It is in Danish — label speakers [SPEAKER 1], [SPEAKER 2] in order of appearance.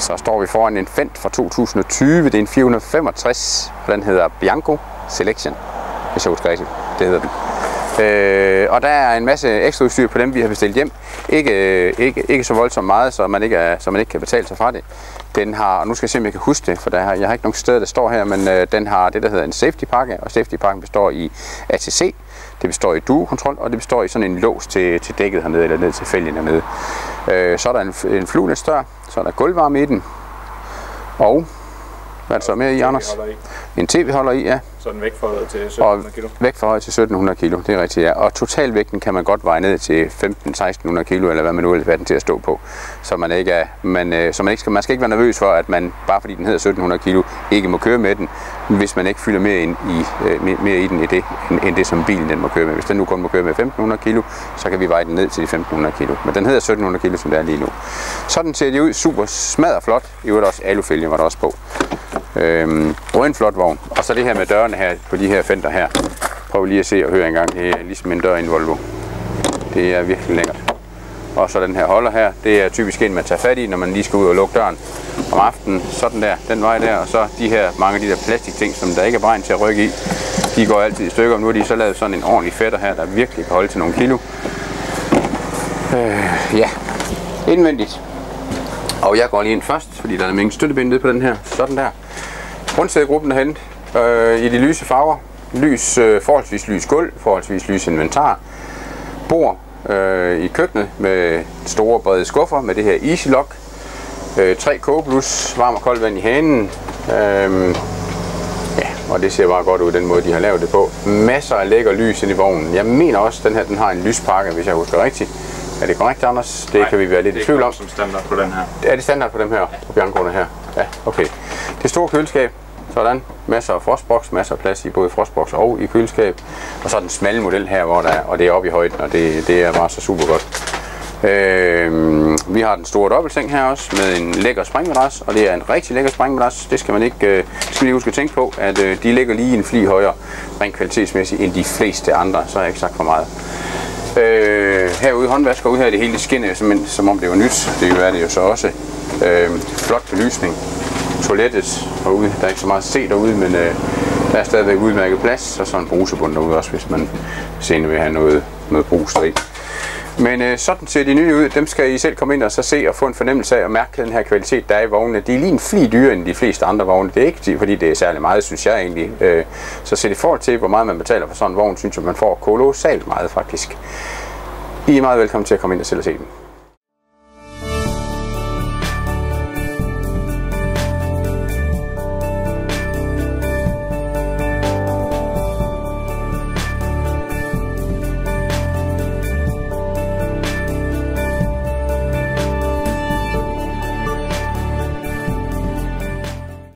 [SPEAKER 1] Så står vi foran en Fendt fra 2020. Det er en 465, og den hedder Bianco Selection, hvis jeg husker rigtigt. Det hedder den. Og der er en masse ekstra udstyr på dem, vi har bestilt hjem. Ikke så voldsomt meget, så man ikke kan betale sig fra det. Den har, og nu skal jeg se, om jeg kan huske det, for jeg har ikke nogen steder, der står her, men den har det, der hedder en safety pakke, og safety pakken består i ATC, det består i duo-kontrol, og det består i sådan en lås til dækket hernede, eller ned til fælgen hernede. Så er der en fluenætsdør, så er der gulvvarme i den, og hvad er der så mere i, Anders? En tv-holder i, ja.
[SPEAKER 2] Så den vægtforhøjet til 1700 kg.
[SPEAKER 1] Vægtforhøjet til 1700 kg, det er rigtigt, ja. Og totalvægten kan man godt veje ned til 1500-1600 kg, eller hvad man nu vil have den til at stå på. Så man skal ikke være nervøs for, at man, bare fordi den hedder 1700 kg, ikke må køre med den, hvis man ikke fylder mere i den end det, som bilen den må køre med. Hvis den nu kun må køre med 1500 kg, så kan vi veje den ned til de 1500 kg. Men den hedder 1700 kg, som det er lige nu. Sådan ser det ud, super smadderflot. I øvrigt også alufælge var der også på. Drønflot vogn. Og så det her med dørene her på de her Fender her. Prøv lige at se og høre en gang. Det er ligesom en dør i en Volvo. Det er virkelig lækkert. Og så den her holder her. Det er typisk en, man tager fat i, når man lige skal ud og lukke døren om aftenen. Sådan der, den vej der. Og så mange af de der plastikting, som der ikke er beregnet til at rykke i. De går altid i stykker. Nu har de så lavet sådan en ordentlig fætter her, der virkelig kan holde til nogle kilo. Ja, indvendigt. Og jeg går lige ind først, fordi der er nemlig støttebinde på den her. Sådan der. Rundsædegruppen er hentet i de lyse farver. Forholdsvis lys gulv, forholdsvis lys inventar. Bord i køkkenet med store brede skuffer med det her Easy Lock. 3 kogeblus, varm og koldt vand i hanen. Ja, og det ser bare godt ud, den måde de har lavet det på. Masser af lækker lys ind i vognen. Jeg mener også, at den her den har en lyspakke, hvis jeg husker rigtigt. Er det korrekt, Anders? Det kan vi være lidt i tvivl om.
[SPEAKER 2] Det er standard på den her.
[SPEAKER 1] Er det standard på dem her? På Bianco'erne her? Ja, okay. Det store køleskab. Sådan. Masser af frostboks, masser af plads i både frostboks og i køleskab. Og så den smalle model her, hvor der er, og det er oppe i højden, og det er bare så super godt. Vi har den store dobbeltseng her også, med en lækker springmadras, og det er en rigtig lækker springmadras. Det skal man ikke lige huske at tænke på, at de ligger lige en fli højere, rent kvalitetsmæssigt, end de fleste andre, så har jeg ikke sagt for meget. Herude håndvasker ud her, det hele skinner som om det var nyt. Det er det jo så også. Flot belysning. Toilettet herude, der er ikke så meget at se derude, men der er stadigvæk udmærket plads, og så en brusebund derude også, hvis man senere vil have noget brus deri. Men sådan ser de nye ud. Dem skal I selv komme ind og så se og få en fornemmelse af og mærke den her kvalitet, der er i vognene. De er lige en fli dyrere end de fleste andre vogne. Det er ikke fordi det er særlig meget, synes jeg egentlig. Så set i forhold til, hvor meget man betaler for sådan en vogn, synes jeg, man får kolossalt meget faktisk. I er meget velkommen til at komme ind og selv og se dem.